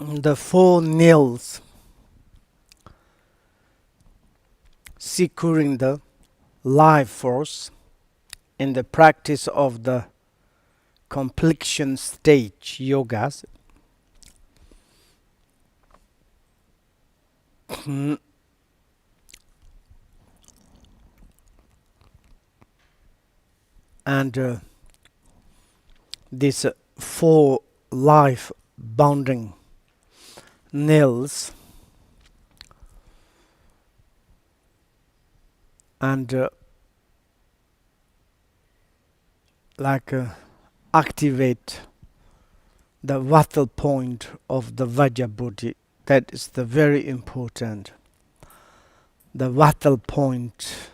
the four nails securing the life force in the practice of the completion stage yogas. And these four life bounding nails and activate the vital point of the Vajra body. That is the very important. The vital points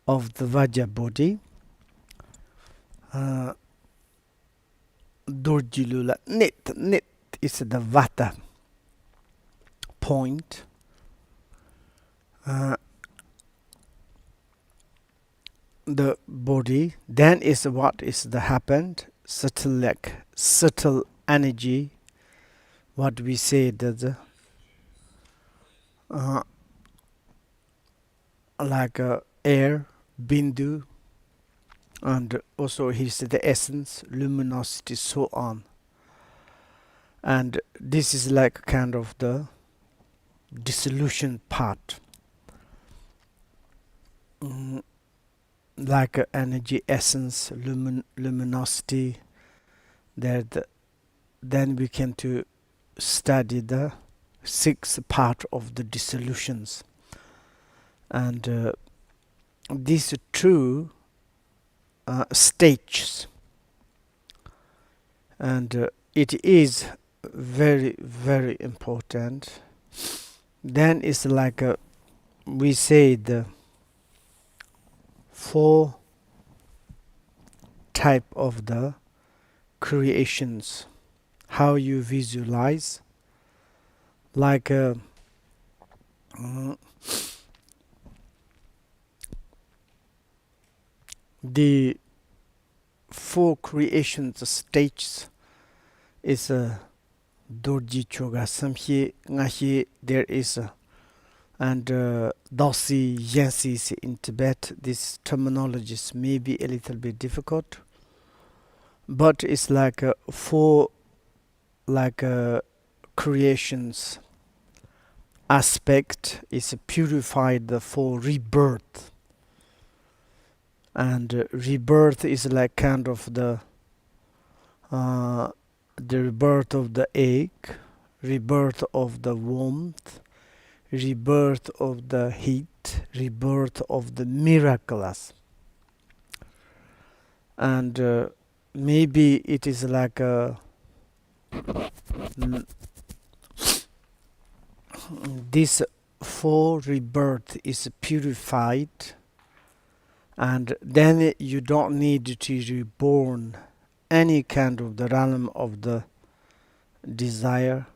of the Vajra body. Durjilula nit is the vata point. The body, then is what is the happened, subtle energy, what we say that air, bindu, and also he said the essence, luminosity, so on. And this is like kind of the dissolution part. Like energy, essence, luminosity, that then we can to study the sixth part of the dissolutions. And these two stages, and it is very, very important. Then it's like we say the four type of the creations, how you visualize, like the four creations stages is Dorji Choga Samhye Ngahye, there is and Dosi Yansis in Tibet. These terminologies may be a little bit difficult, but it's like four creations aspect is purified for rebirth, and rebirth is like kind of the rebirth of the egg, rebirth of the warmth, rebirth of the heat, rebirth of the miraculous. And maybe it is like this four rebirth is purified, and then you don't need to reborn any kind of the realm of the desire,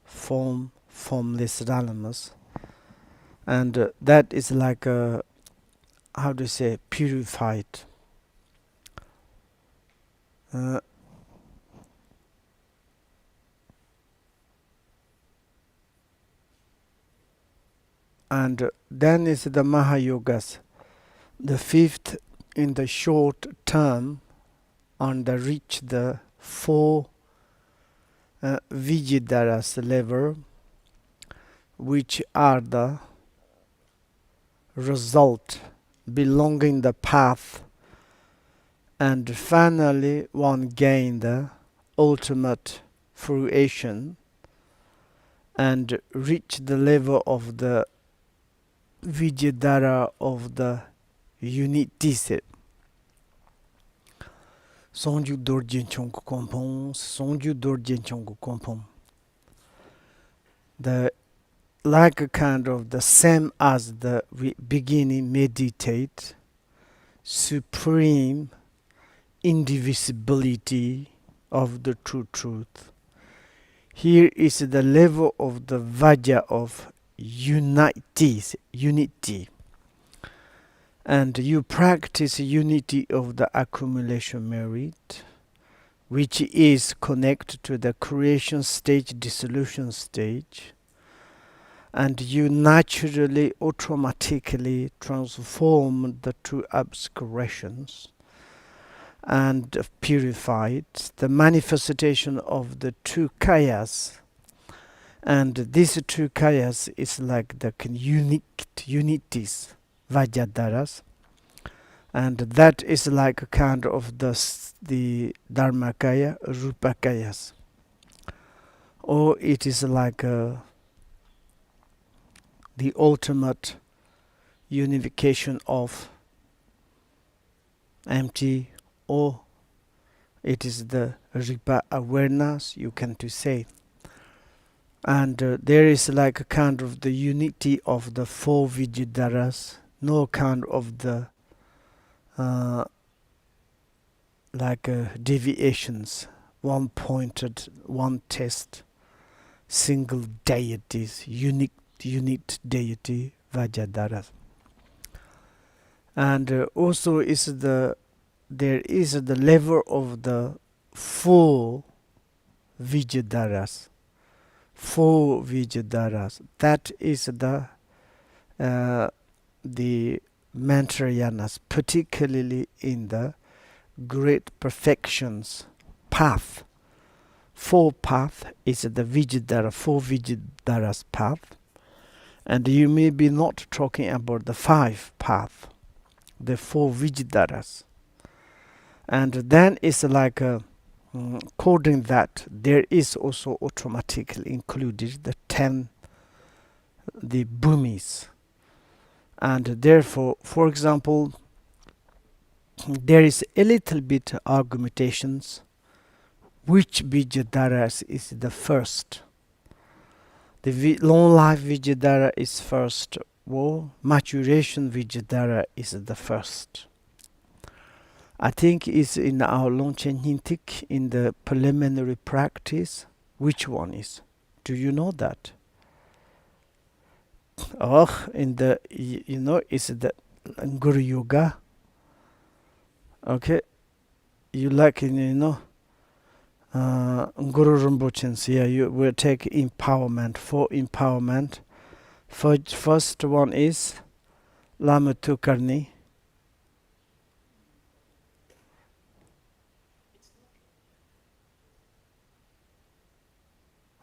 formless realms, and that is like how to say, purified. And then is the Mahayogas, the fifth in the short term, on the reach the four Vijidaras level, which are the result belonging the path, and finally one gain the ultimate fruition and reach the level of the Vijidara of the unity set. Sonju Dorjin Chonku Kompong, Sonju Dorjin Chonku Kompong. The like a kind of the same as the beginning meditate, supreme indivisibility of the true truth. Here is the level of the Vajra of unity. And you practice unity of the accumulation merit, which is connected to the creation stage, dissolution stage, and you naturally, automatically transform the two obscurations and purified the manifestation of the two kayas. And these two kayas is like the unities, Vajradaras, and that is like a kind of the Dharmakaya, Rupakayas, or it is like the ultimate unification of empty, or it is the Ripa awareness, you can to say. And there is like a kind of the unity of the four Vijayadaras, no kind of the deviations, one pointed, one test, single deities, unique deity, Vajradaras. And also there is the level of the four Vijayadaras. Four Vijayadaras. That is the Mantrayanas, particularly in the great perfections path. Four path is the Vijayadara, four Vijayadaras path. And you may be not talking about the five path, the four Vijayadaras. And then it's like according that there is also automatically included the 10 the bhumis, and therefore, for example, there is a little bit argumentations which Vijayadaras is the first. The long life Vijayadara is first, or maturation Vijayadara is the first. I think it's in our Longchen Hintik, in the preliminary practice. Which one is? Do you know that? Oh, in the, it's the Guru Yoga. Okay, you like, Guru Rinpoche, yeah, you will take empowerment, for empowerment. First one is Lama Tukarni.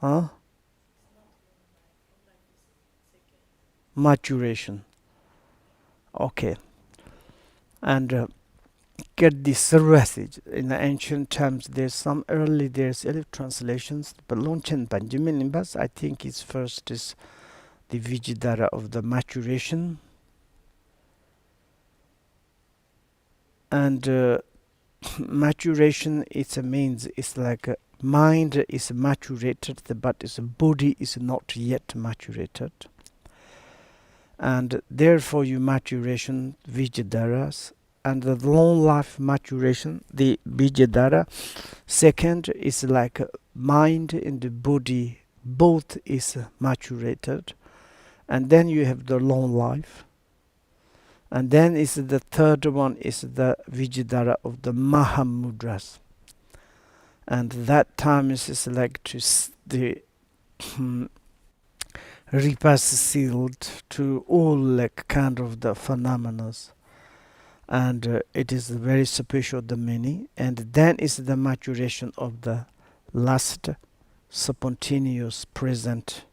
Huh? Maturation. Okay. And get this passage. In the ancient times, there's early translations, but Longchen Benjamin Nimbas, I think it's first is the Vijayadara of the maturation. And maturation, means it's like mind is maturated, but its body is not yet maturated. And therefore you maturation Vijayadaras, and the long life maturation, the Vijayadara. Second is like mind and the body, both is maturated. And then you have the long life. And then is the third one is the Vijayadara of the Mahamudras. And that time is like to the repass sealed to all like kind of the phenomena. And it is very special, the meaning. And then is the maturation of the last spontaneous present,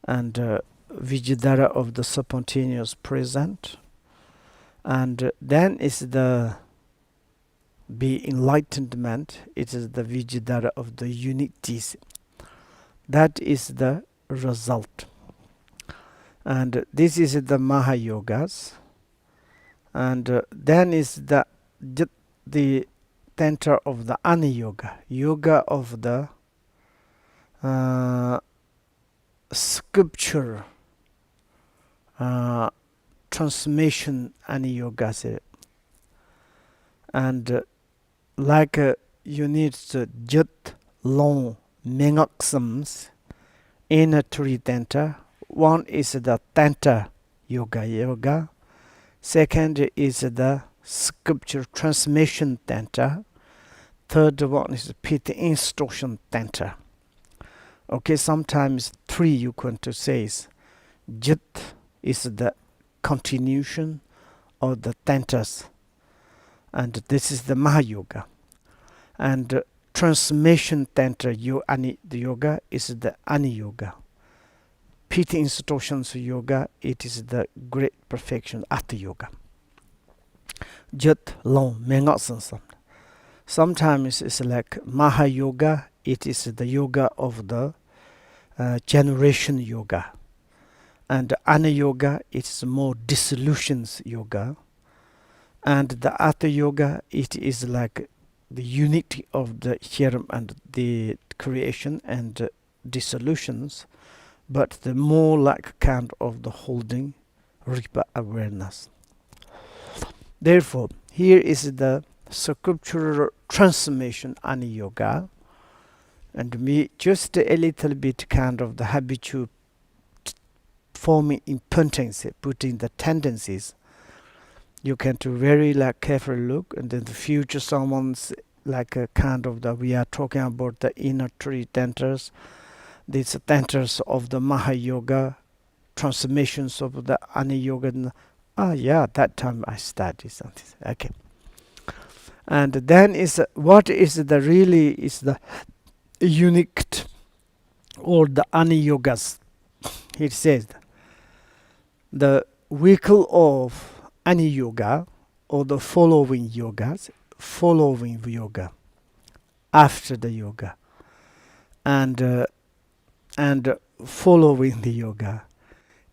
and Vijayadara of the spontaneous present. And then is the enlightenment. It is the Vijayadara of the unities. That is the result. And this is the Mahayogas. And then is the center of the Ani Yoga, yoga of the sculpture, transformation Ani Yoga. And like you need to jut long mengaksams in a three tenta. One is the tenta yoga. Second is the sculpture transmission tenta. Third one is pit instruction tenter. Okay, sometimes three you want to say Jit is the continuation of the tenters, and this is the Mahayoga. And transmission tenter the yoga is the Ani Yoga. Pit instructions yoga, it is the great perfection Atha Yoga. Jit long mengatsan. Sometimes it's like Mahayoga, it is the yoga of the generation yoga. And Ana Yoga, it's more dissolutions yoga. And the Atha Yoga, it is like the unity of the Hiram and the creation and dissolutions, but the more like kind of the holding Ripa awareness. Therefore, here is the sculptural transformation Ani Yoga, and me just a little bit kind of the habitual forming impotence, putting the tendencies. You can do very like careful look, and then the future someone's like a kind of the we are talking about the inner three tenters, these tenters of the Mahayoga, transformations of the Ani Yoga. That time I studied something. Okay. And then is what is the really is the unique or the Ani Yogas. It says the vehicle of Ani Yoga or the following yogas, following yoga, after the yoga, and following the yoga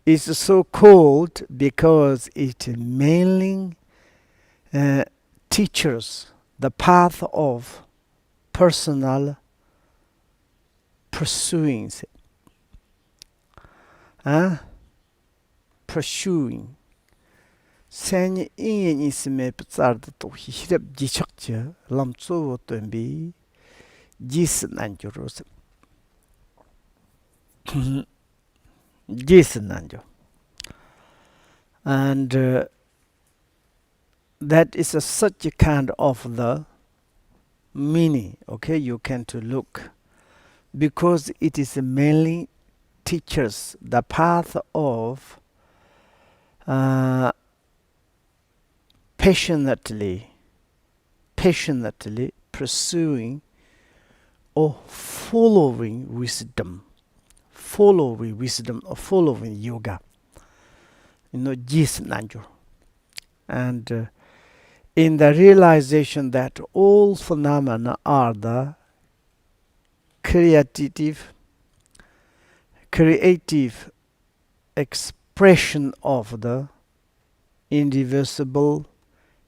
is so called because it mainly teaches the path of personal pursuing, pursuing. Sanya in isme ptsar to hirap jichakcha lamtso tombi jis nanjuros. Jis nanjo. And that is such a kind of the meaning, okay, you can to look, because it is mainly teaches the path of passionately pursuing or following wisdom or following yoga. Jis nanjo. And in the realization that all phenomena are the creative expression of the indivisible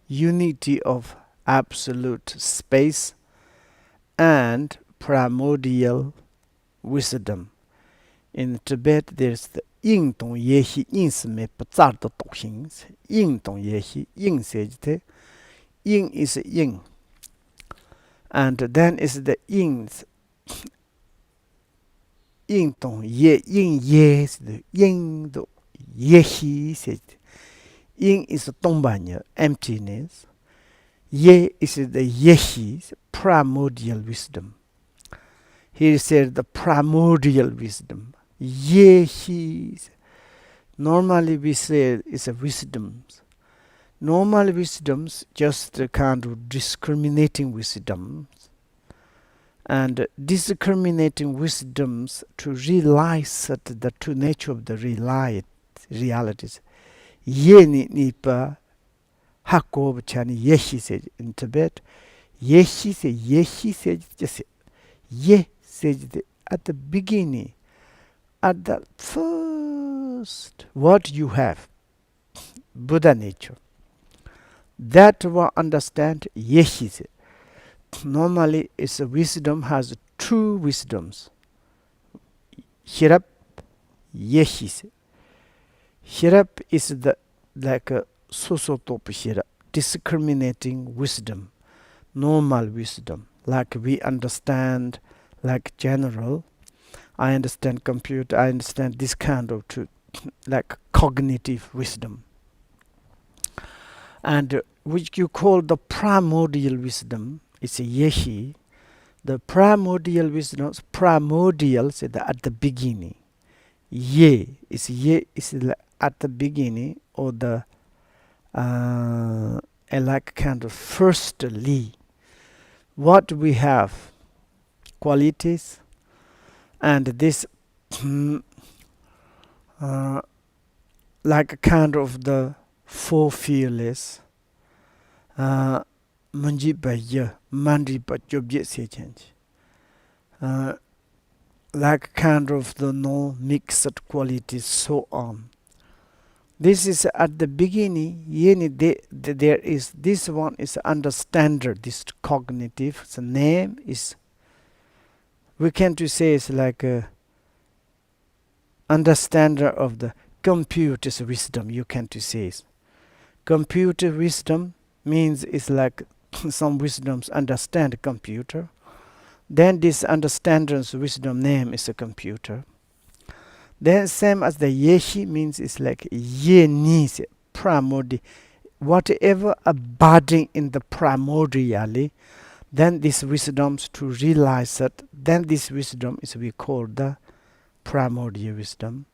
unity of absolute space and primordial wisdom. In Tibet, there's the Ying Tong Yehi Ying Sme Pazar to Toxins. Ying Tong Yehi Ying Sejte. Ying is Ying. And then is the Ying's Ying Tong Ye Ying Yes the Ying do Yehi Sejte. Ying is Tongbanya, emptiness. Ye is the Yehi, primordial wisdom. Here said the primordial wisdom. Yehi. Normally we say it's a wisdom. Normal wisdoms just a kind of discriminating wisdoms. And discriminating wisdoms to realize that the true nature of the realities. Ye nipa hakob chani yehi said in Tibet. Yehi said just ye said at the beginning, at the first what you have, Buddha nature. That one understand yehi. Normally it's a wisdom has two wisdoms. Hirap yehi. Hirap is the like a sosotop hirap, discriminating wisdom, normal wisdom, like we understand, like general. I understand computer, I understand this kind of truth, like cognitive wisdom. And which you call the primordial wisdom, is Yehi. The primordial wisdoms, primordials at the beginning. Ye is at the beginning, or the like kind of firstly. What we have, qualities, and this like a kind of the four fearless manji baya mandi bajobje se change like kind of the no mixed qualities, so on. This is at the beginning. There is this one is understander, this cognitive. The name is, we can to say, it's like a understander of the computer's wisdom. You can to say computer wisdom means it's like some wisdoms understand computer. Then this understander's wisdom name is a computer. Then same as the yeshi means it's like yenis primordial, whatever abiding in the primordially. Then this wisdoms to realize that. Then this wisdom is we call the primordial wisdom.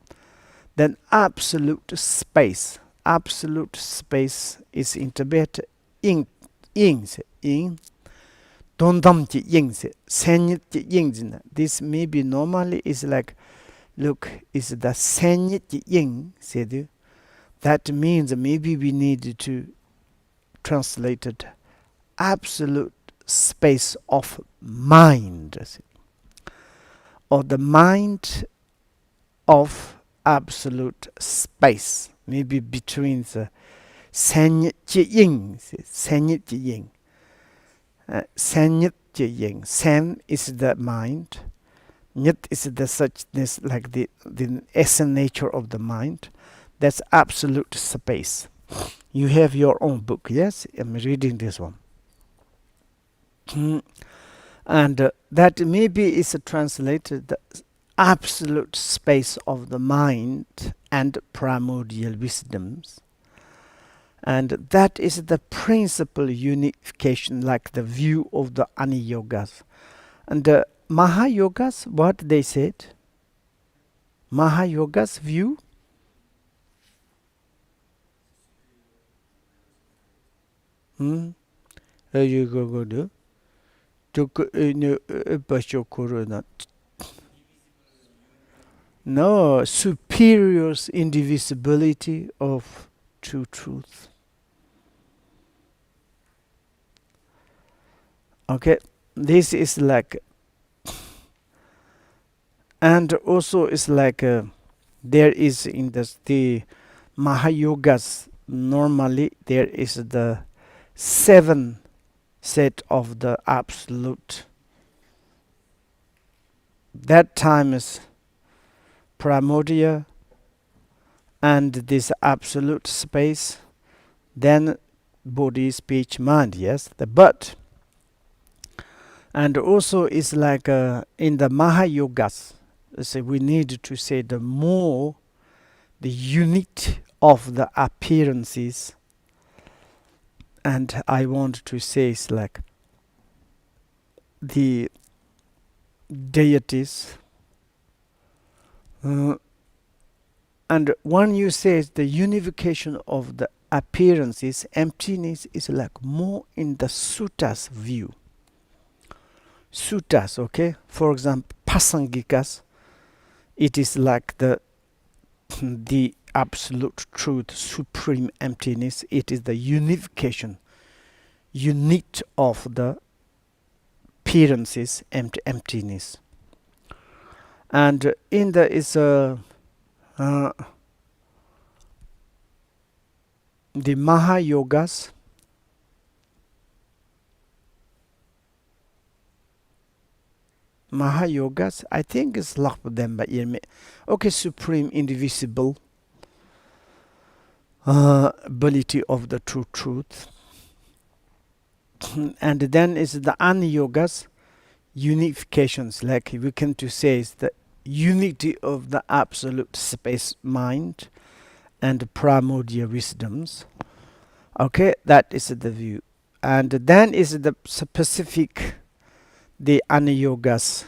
Then absolute space. Absolute space is in Tibet in dondam ji yingse senyit ji yingzina. This maybe normally is like, look, is the senyit ji ying said. That means maybe we need to translate it absolute space of mind, or the mind of absolute space, maybe between the senyit ji ying, senyit ji ying. Senyit ji ying. Sen is the mind. Nyit is the suchness, like the essence nature of the mind. That's absolute space. You have your own book, yes? I'm reading this one. And that maybe is translated the absolute space of the mind and primordial wisdoms. And that is the principal unification, like the view of the Ani Yogas. And the Mahayogas, what they said? Mahayogas view? You go do. No, superior indivisibility of true truth. Okay, this is like, and also it's like there is in the Mahayogas, normally there is the 7 set of the absolute. That time is primordial and this absolute space, then body, speech, mind, yes, the but. And also it's like in the Mahayogas, so we need to say the more the unity of the appearances. And I want to say it's like the deities. And when you say the unification of the appearances, emptiness is like more in the suttas view. Suttas, okay? For example, Pasangikas, it is like the absolute truth, supreme emptiness. It is the unification, unit of the appearances, emptiness. And in the is the Mahayogas. Mahayogas, I think it's Lakpademba. Okay, supreme indivisible ability of the true truth. And then is the Aniyogas, unifications, like we can to say is the unity of the absolute space mind and primordial wisdoms. Okay, that is the view. and then is the specific the anayogas,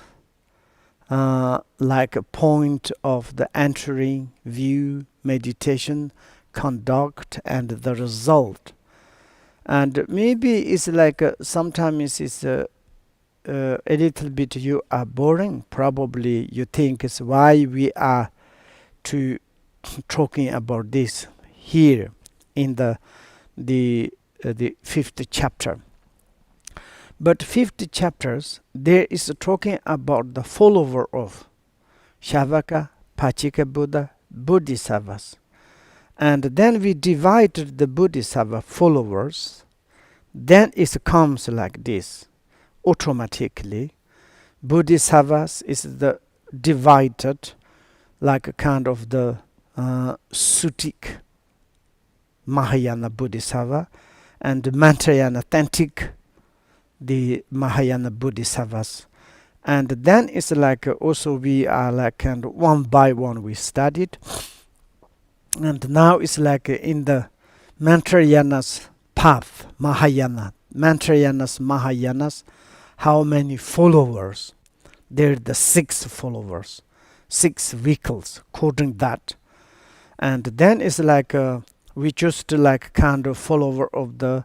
like a point of the entering, view, meditation, conduct, and the result. And maybe it's like sometimes it's a little bit you are boring. Probably you think it's why we are to talking about this here in the fifth chapter. But fifth chapters there is talking about the follower of Shavaka, Pachika Buddha, Bodhisattvas. And then we divided the Bodhisattva followers. Then it comes like this automatically. Bodhisattvas is the divided like a kind of the Sutik Mahayana Bodhisattva and Mantrayana authentic the Mahayana Bodhisattvas. And then it's like also we are like kind of one by one we studied. And now it's like in the Mantrayana's path, Mahayanas, how many followers? There are the 6 followers, 6 vehicles, according that. And then it's like we just like kind of follower of the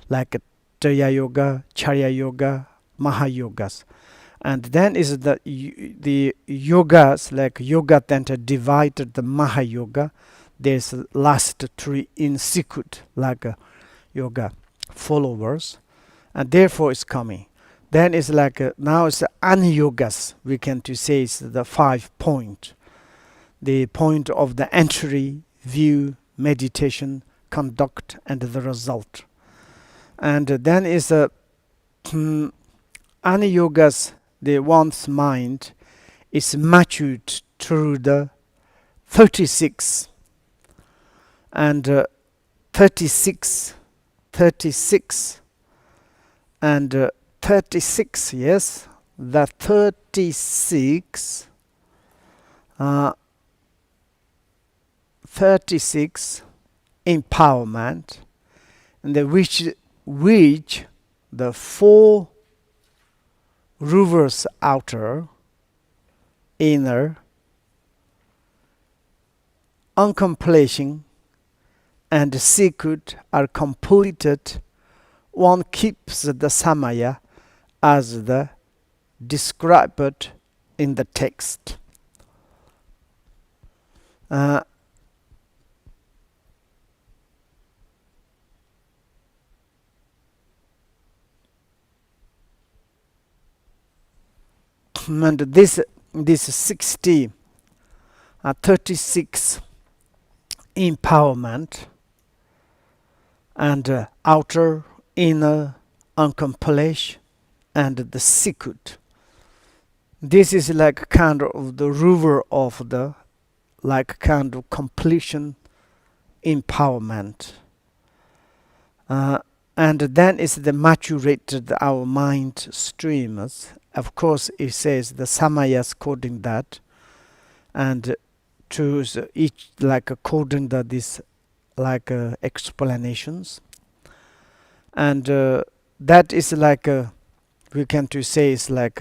like Traya Yoga, Charya Yoga, Mahayogas. And then is the yogas, like yoga center divided the Mahayoga. There's last 3 in Sikut, like yoga followers. And therefore it's coming. Then it's like now it's the Anayogas, we can to say it's the 5 point. The point of the entry, view, meditation, conduct, and the result. And then is a Anayogas, the one's mind is matured through the 36 and 36 and 36, yes, the 36 36 empowerment, and the which the 4 reverse outer, inner, uncomplacing, and secret are completed. One keeps the samaya as the described in the text. And this 60 36 empowerment and outer, inner, uncomplaced, and the secret. This is like kind of the river of the like kind of completion empowerment. And then is the maturated our mind streams. Of course, it says the samayas coding that, and choose each like according to this like explanations, and that is like we can to say is like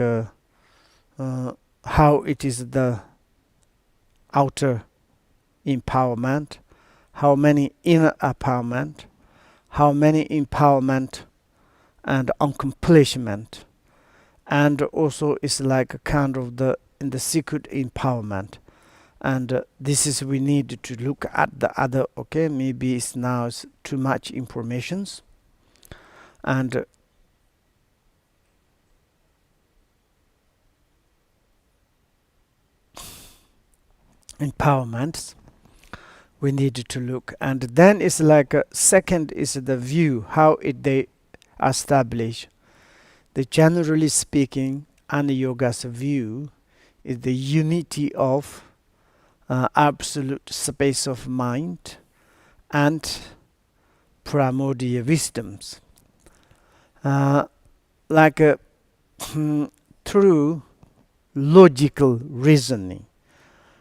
how it is the outer empowerment, how many inner empowerment, how many empowerment and accomplishment, and also is like a kind of the in the secret empowerment. And this is we need to look at the other. Okay, maybe it's now too much informations, and empowerments we need to look. And then it's like second is the view, how it they establish the generally speaking Anayoga's view is the unity of absolute space of mind and primordial wisdoms, like through logical reasoning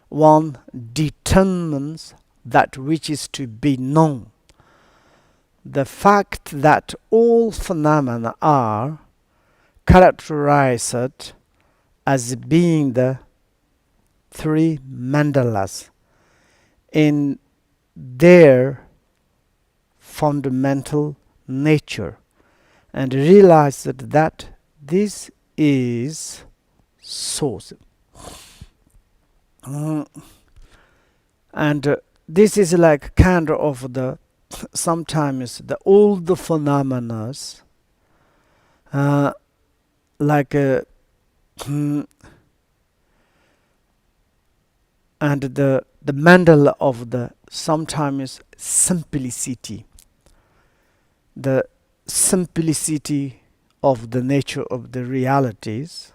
one determines that which is to be known. the fact that all phenomena are characterized as being the three mandalas in their fundamental nature, and realize that this is source. And this is like kind of the sometimes the old phenomena, like and the mandala of the sometimes simplicity, the simplicity of the nature of the realities,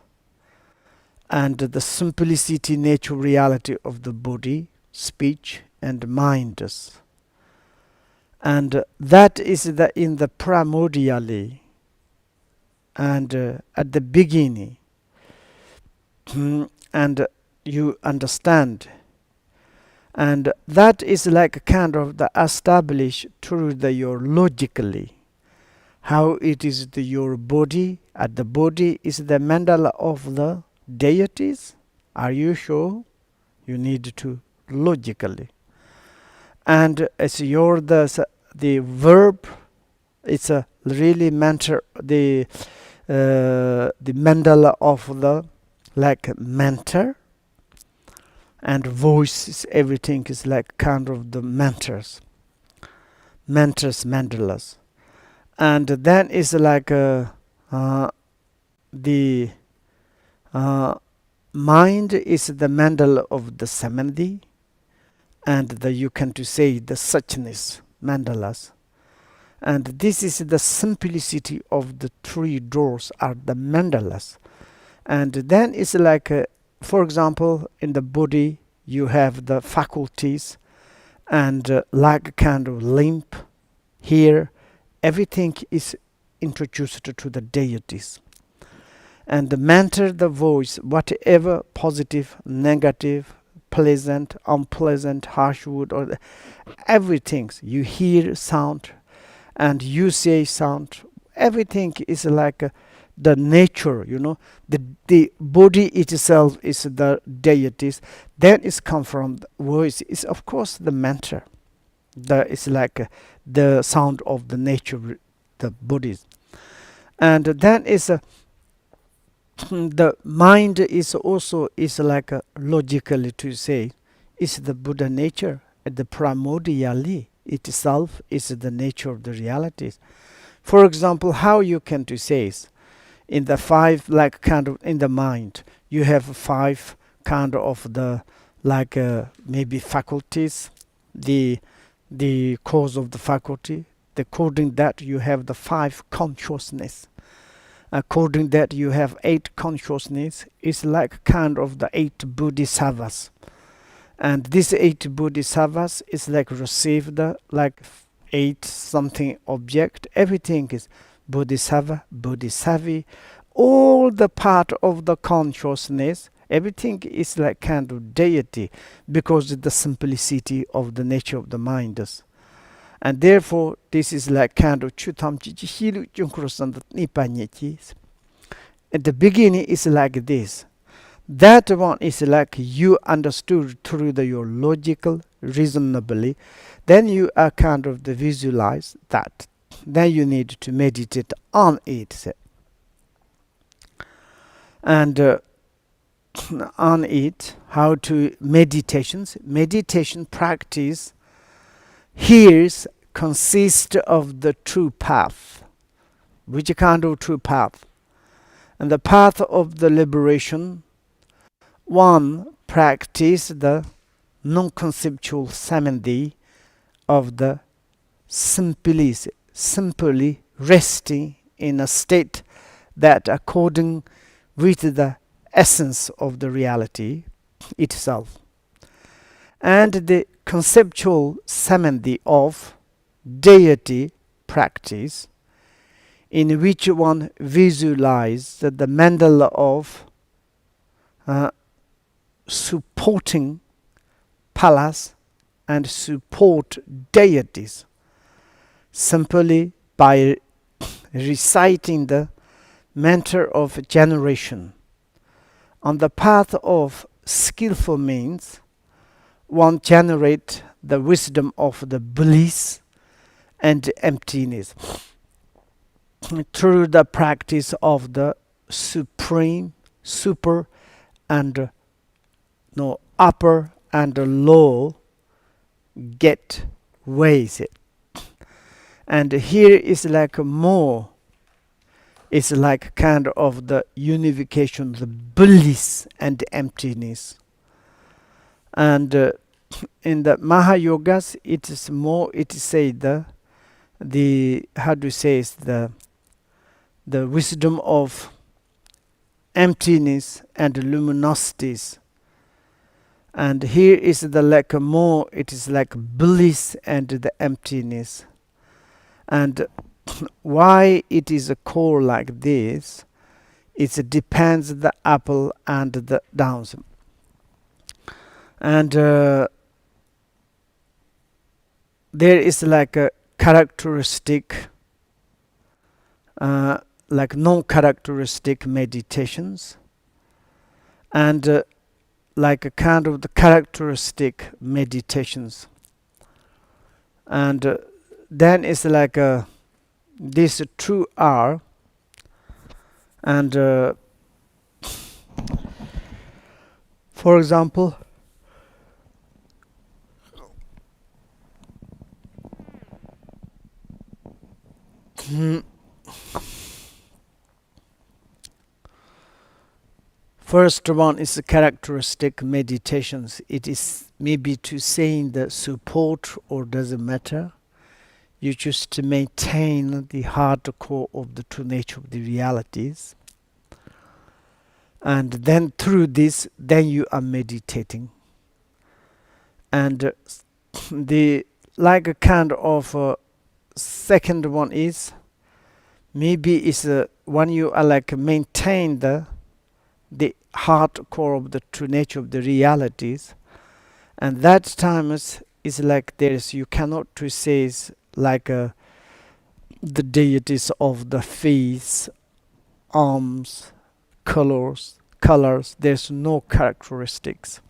and the simplicity nature reality of the body, speech and mind. And that is in the primordially and at the beginning. And you understand, and that is like kind of the established through your logically how it is your body, and the body is the mandala of the deities. Are you sure? You need to logically. And it's the verb, it's a really mentor, the mandala of the like mentor, and voices, everything is like kind of the mentors mandalas. And then is like the mind is the mandala of the samadhi, and you can to say the suchness mandalas. And this is the simplicity of the three doors are the mandalas. And then it's like for example, in the body you have the faculties, and like kind of limp here, everything is introduced to the deities. And the mentor, the voice, whatever positive, negative, pleasant, unpleasant, harsh word, or everything you hear sound, and you say sound, everything is like the nature, the body itself is the deities. Then it's come from the voice is of course the mentor. It's like the sound of the nature, the bodies. And then is the mind is also is like logically to say is the Buddha nature, the primordially itself is the nature of the realities. For example, how you can to say is in the five like kind of in the mind you have five kind of the like maybe faculties, the cause of the faculty. According that you have the five consciousness. According that you have eight consciousness. Is like kind of the eight bodhisattvas. And this eight bodhisattvas is like received like eight something object. Everything is bodhisattva, bodhisattva, all the part of the consciousness. Everything is like kind of deity because of the simplicity of the nature of the mind. And therefore this is like kind of chutam chichihilu junkrosan nipanyeti. At the beginning is like this. That one is like you understood through your logical, reasonably. Then you are kind of the visualize that. Then you need to meditate on it. And on it, how to meditation practice here consists of the true path. Which kind of true path? And the path of the liberation, one practice the non-conceptual samadhi of the simply resting in a state that according with the essence of the reality itself. And the conceptual samadhi of deity practice, in which one visualizes the mandala of supporting palace and support deities. simply by reciting the mantra of generation. On the path of skillful means, one generate the wisdom of the bliss and emptiness through the practice of the supreme, super, and upper and low get ways. And here is like more. It's like kind of the unification, the bliss and emptiness. And in the Mahayogas, it is more. It is say the how do you say is the wisdom of emptiness and luminosities. And here is the like more. It is like bliss and the emptiness. And why it is a core like this? It depends the apple and the downs. And there is like a characteristic, like non-characteristic meditations, and like a kind of the characteristic meditations. And then it's like this true are, and for example, first one is the characteristic meditations. It is maybe to saying the support or doesn't matter. You choose to maintain the hardcore of the true nature of the realities. And then through this, then you are meditating. And the like a kind of second one is maybe is when you are like maintain the hardcore of the true nature of the realities, and that time is like there's you cannot to say is like the deities of the face, arms, colors. There's no characteristics.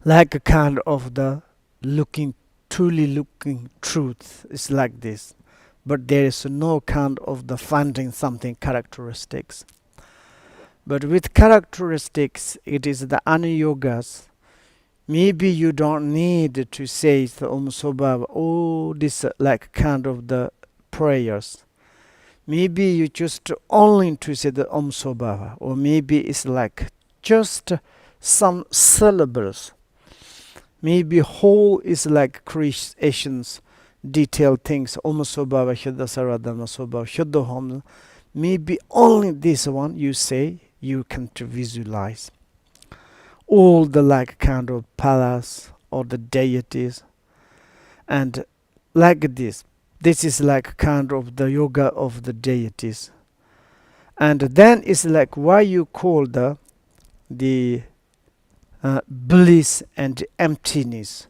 Like a kind of the truly looking truth is like this, but there is no kind of the finding something characteristics. But with characteristics, it is the anuyogas. Maybe you don't need to say the Om Sobhava, oh, this like kind of the prayers. Maybe you just only to say the Om Sobhava, or maybe it's like just some syllables. Maybe whole is like creations, detailed things. Om Sobhava, Shuddha Saradhana Sobhava, Shuddha Hom. Maybe only this one you say, you can to visualize all the like kind of palace or the deities, and like this is like kind of the yoga of the deities. And then it's like why you call the bliss and emptiness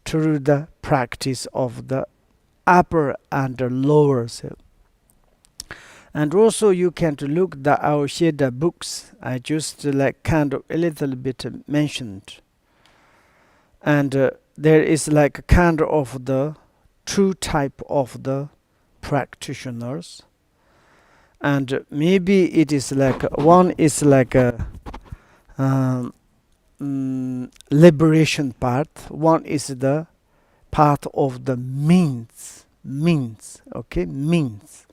through the practice of the upper and the lower self. And also you can to look the our Sheda books. I just like kind of a little bit mentioned. And there is like a kind of the true type of the practitioners. And maybe it is like one is like a liberation path. One is the path of the means. Okay, means.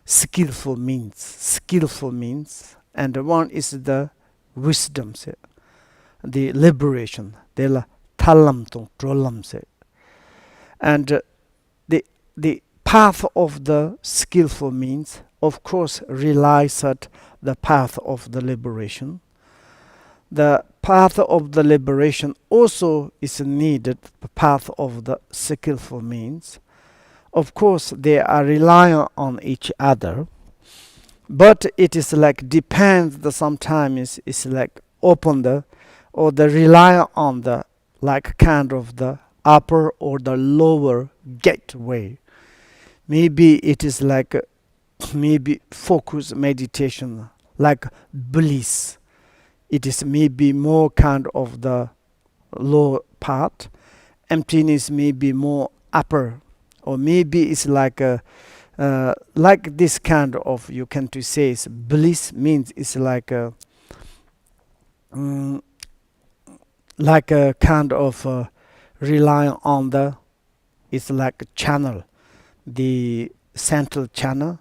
Skillful means, and one is the wisdom, the liberation, the talam trolam, and the path of the skillful means, of course, relies at the path of the liberation. The path of the liberation also is needed, the path of the skillful means. Of course, they are relying on each other, but it is like depends. The sometimes is like open the or the rely on the like kind of the upper or the lower gateway. Maybe it is like maybe focus meditation, like bliss. It is maybe more kind of the lower part. Emptiness may be more upper, or maybe it's like this kind of, you can to say is bliss means it's mm, like a kind of relying on the, it's like a channel, the central channel,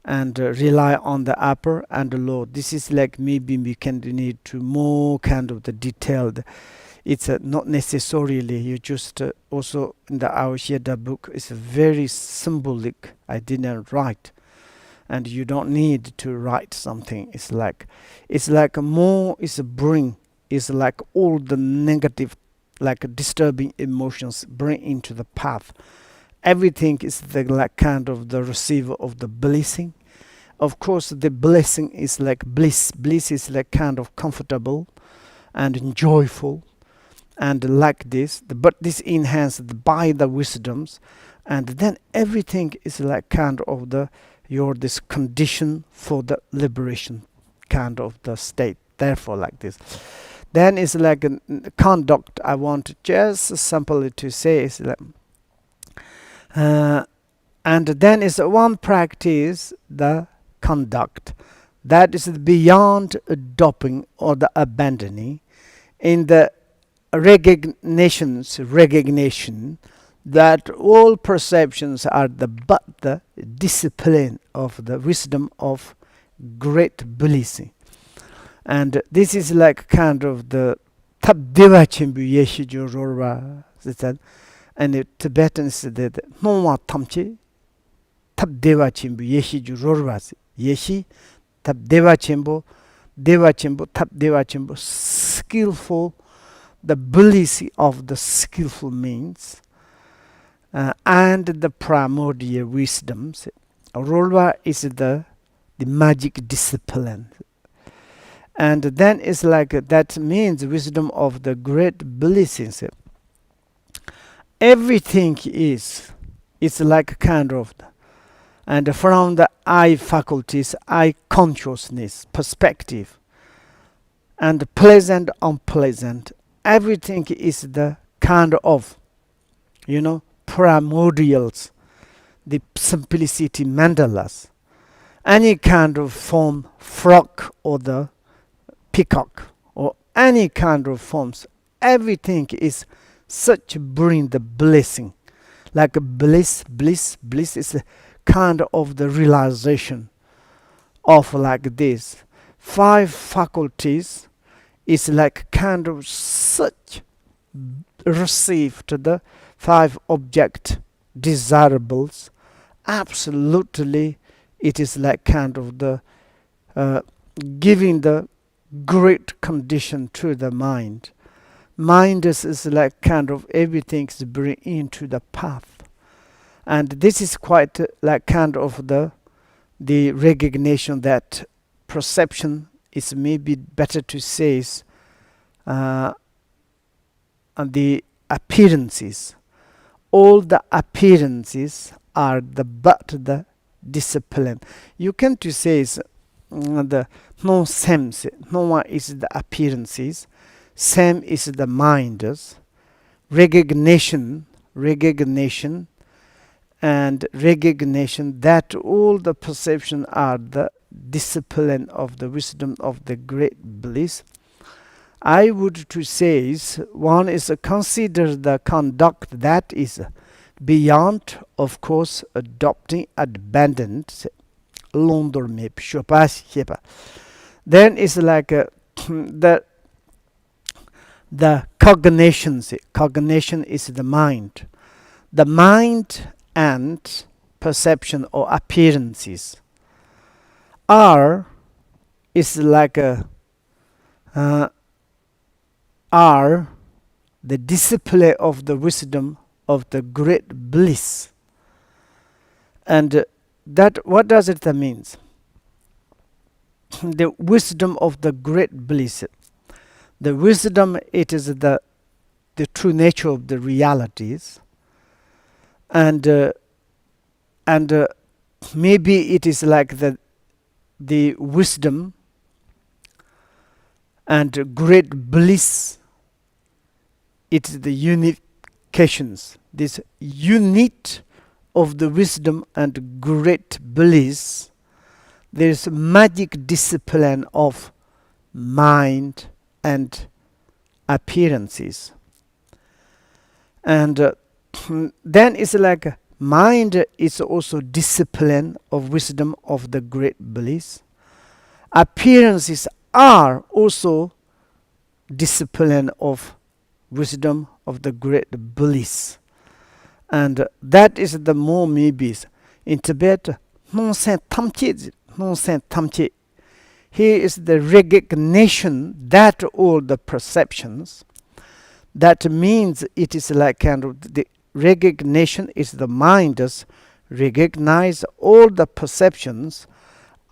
and rely on the upper and the lower. This is like maybe we can need to more kind of the detailed. It's not necessarily you just also in the Aosheda book. It's very symbolic. I didn't write, and you don't need to write something. It's like more is a bring. It's like all the negative, like disturbing emotions bring into the path. Everything is the like kind of the receiver of the blessing. Of course, the blessing is like bliss. Bliss is like kind of comfortable and joyful, and like this. But this enhanced by the wisdoms, and then everything is like kind of the your this condition for the liberation, kind of the state. Therefore, like this. Then it's like a conduct. I want just simply to say is like. And then is one practice the conduct that is beyond adopting or the abandoning in the recognition that all perceptions are but the discipline of the wisdom of great bliss. And this is like kind of the tabdeva chimbu yeshijo rorwa, and the Tibetans said that no one tamche tab deva chimbu yeshi ju rorwas yeshi tab deva chimbo tab deva chimbo, skillful, the bliss of the skillful means, and the primordial wisdoms. Rorwa is the magic discipline. And then it's like that means wisdom of the great blessings. Everything is, it's like kind of, and from the eye faculties, eye consciousness perspective, and pleasant, unpleasant, everything is the kind of, primordials, the simplicity mandalas, any kind of form, frog or the peacock, or any kind of forms, everything is such bring the blessing, like a bliss is a kind of the realization of like this. 5 faculties is like kind of such received the 5 object desirables. Absolutely, it is like kind of the giving the great condition to the mind. Mind is like kind of everything is bring into the path, and this is quite like kind of the recognition that perception is maybe better to say is the appearances. All the appearances are but the discipline. You can to say is the no sense, no one is the appearances. Same is the mind's recognition and recognition that all the perception are the discipline of the wisdom of the great bliss. I would to say is one is consider the conduct that is beyond, of course, adopting abandoned londorme shopas shepa. Then is like the cognition is the mind. The mind and perception or appearances is like are the display of the wisdom of the great bliss. And that, what does it mean? The wisdom of the great bliss. The wisdom, it is the the true nature of the realities, and maybe it is like the wisdom and great bliss. It is the unifications, this unit of the wisdom and great bliss. There is magic discipline of mind and appearances, and then it's like mind is also discipline of wisdom of the great bliss. Appearances are also discipline of wisdom of the great bliss, and that is the more maybe in Tibet. Here is the recognition that all the perceptions. That means it is like kind of the recognition is the mind's recognize all the perceptions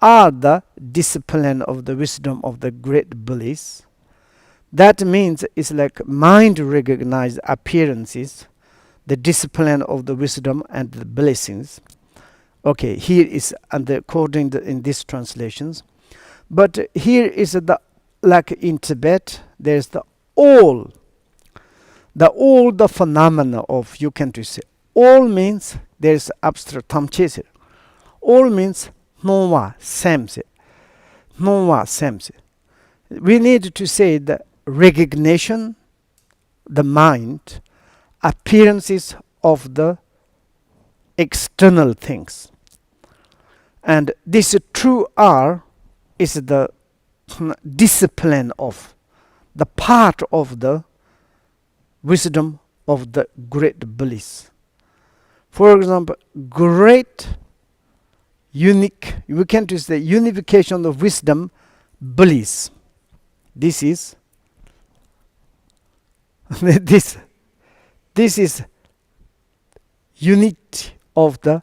are the discipline of the wisdom of the great bliss. That means it's like mind recognize appearances, the discipline of the wisdom and the blessings. Okay, here is according to in these translations, but here is the like in Tibet there's the all the phenomena of, you can say all means there's abstract tamchese. All means nowa samse. We need to say the recognition, the mind, appearances of the external things. And this true R is the discipline of the part of the wisdom of the great bliss. For example, great unique, we can use the unification of wisdom bliss. This is this is unity of the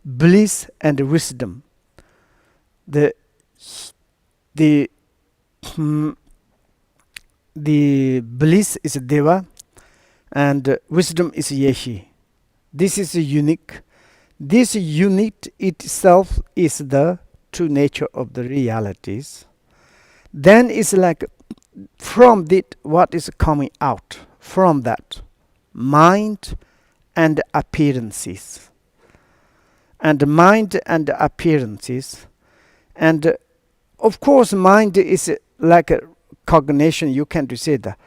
bliss and wisdom. The bliss is Deva and wisdom is Yeshi. This is unique. This unit itself is the true nature of the realities. Then it's like from it what is coming out from that mind and appearances, and mind and appearances, and of course mind is like a cognition. You can say that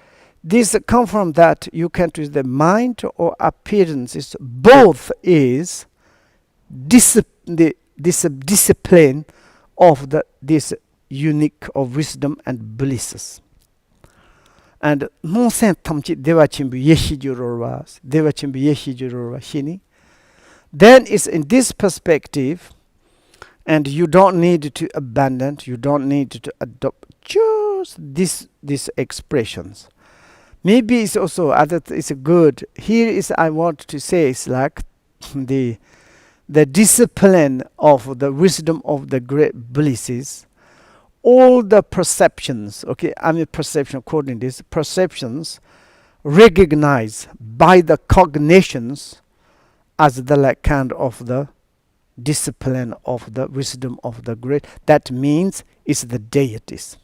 this come from that. You can use the mind or appearances. Both is this discipline of this unique of wisdom and blisses. And non sen tamchi deva chimbu yeshi jurorwas, deva chimbu yeshi jurorwa shini. Then it's in this perspective, and you don't need to abandon, you don't need to adopt just these expressions. Maybe it's also other. It's good. Here is I want to say it's like the discipline of the wisdom of the great blisses. All the perceptions, okay, I mean perception according to this, perceptions recognized by the cognitions as the like kind of the discipline of the wisdom of the great. That means it's the deities.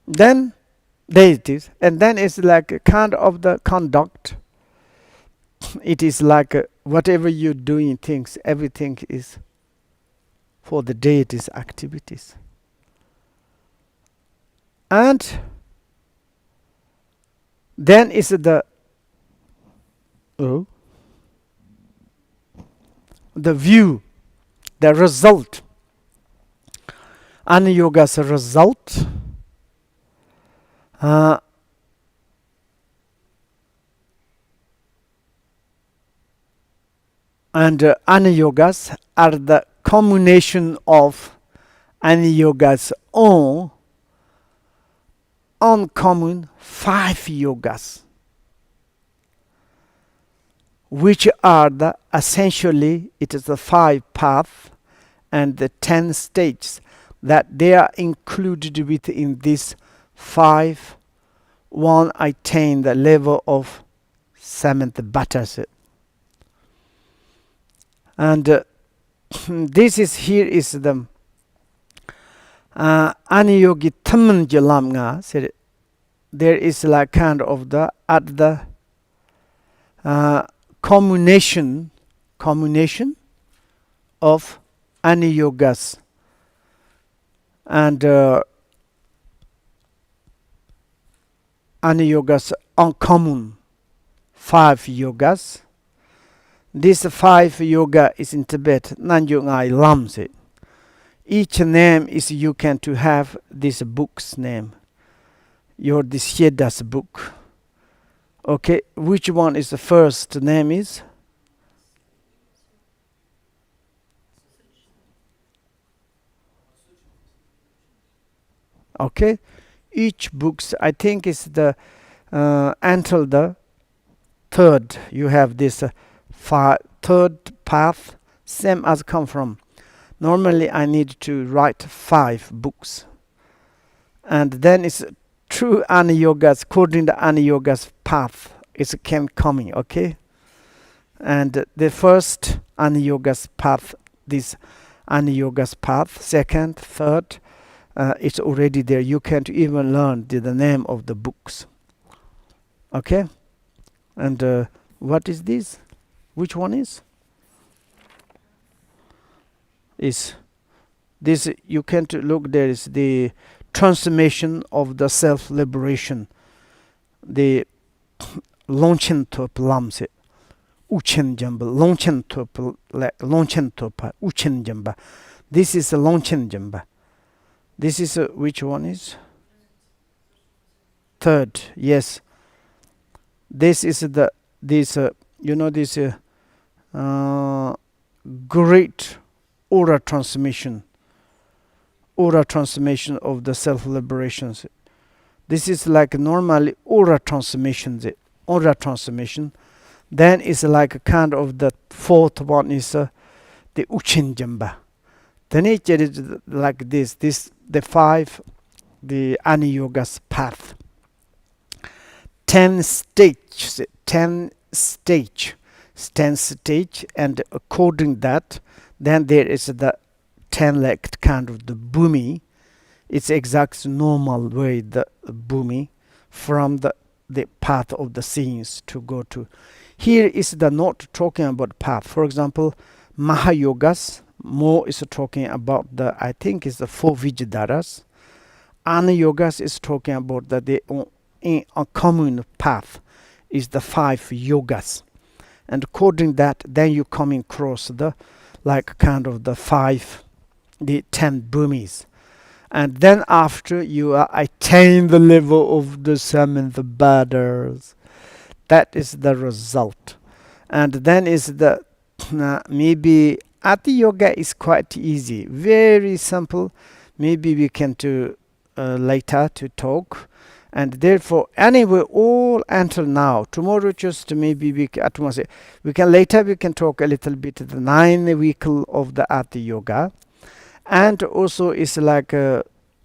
Then deities, and then it's like a kind of the conduct. It is like whatever you're doing things, everything is for the deities' activities. And then is the view, the result. Ana-yoga's result. And Ana-yogas are the combination of Ana-yoga's own uncommon 5 yogas, which are the essentially it is the 5 paths and the 10 stages that they are included within this 5, 1 attain the level of seventh bhattasa. And this is here is the aniyogi taman jalam nga said. There is like kind of the at the combination of aniyogas and aniyogas uncommon 5 yogas. This 5 yoga is in Tibet Nanjungai Lamse. Each name is you can to have this book's name. Your this Yeda's book. Okay, which one is the first name is? Okay, each books I think is the until the third. You have this third path, same as come from. Normally I need to write 5 books, and then it's true aniyogas according to aniyogas path is can coming. Okay, and the first aniyogas path, this aniyogas path, second, third, it's already there. You can't even learn the name of the books. Okay, and what is this? Which one is this? You can't look. There is the transformation of the self-liberation, the Longchen Top Lamse Uchen Jamba Longchen Top Longchen Topa Uchen Jamba. This is a Longchen Jamba. This is which one is third? Yes, this is the this this great aura transformation of the self-liberations. This is like normally aura transformation. Then is like a kind of the fourth one is the Uchin Jamba. Then it is like this the 5, the Aniyoga's path. 10 stage, and according that, then there is the 10 like kind of the bhumi. It's exact normal way the bhumi from the path of the scenes to go to. Here is the not talking about path. For example, Mahayogas more is talking about the I think is the 4 Vijayadharas. Anayogas is talking about that the a common path is the 5 yogas, and according that, then you come across the like kind of the 10 bhumis, and then after you attain the level of the 7th bhatters. That is the result, and then is the maybe Ati yoga is quite easy, very simple. Maybe we can do later to talk. And therefore, anyway, all until now, tomorrow just maybe we can later we can talk a little bit the 9 vehicle of the Ati Yoga, and also it's like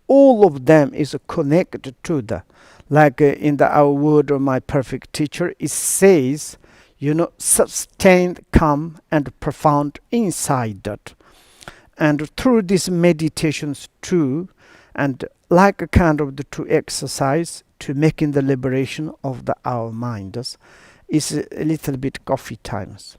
all of them is connected to the like in the our word of my perfect teacher. It says, sustained, calm, and profound inside that, and through these meditations too, and like a kind of the to exercise to making the liberation of our minds is a little bit coffee times.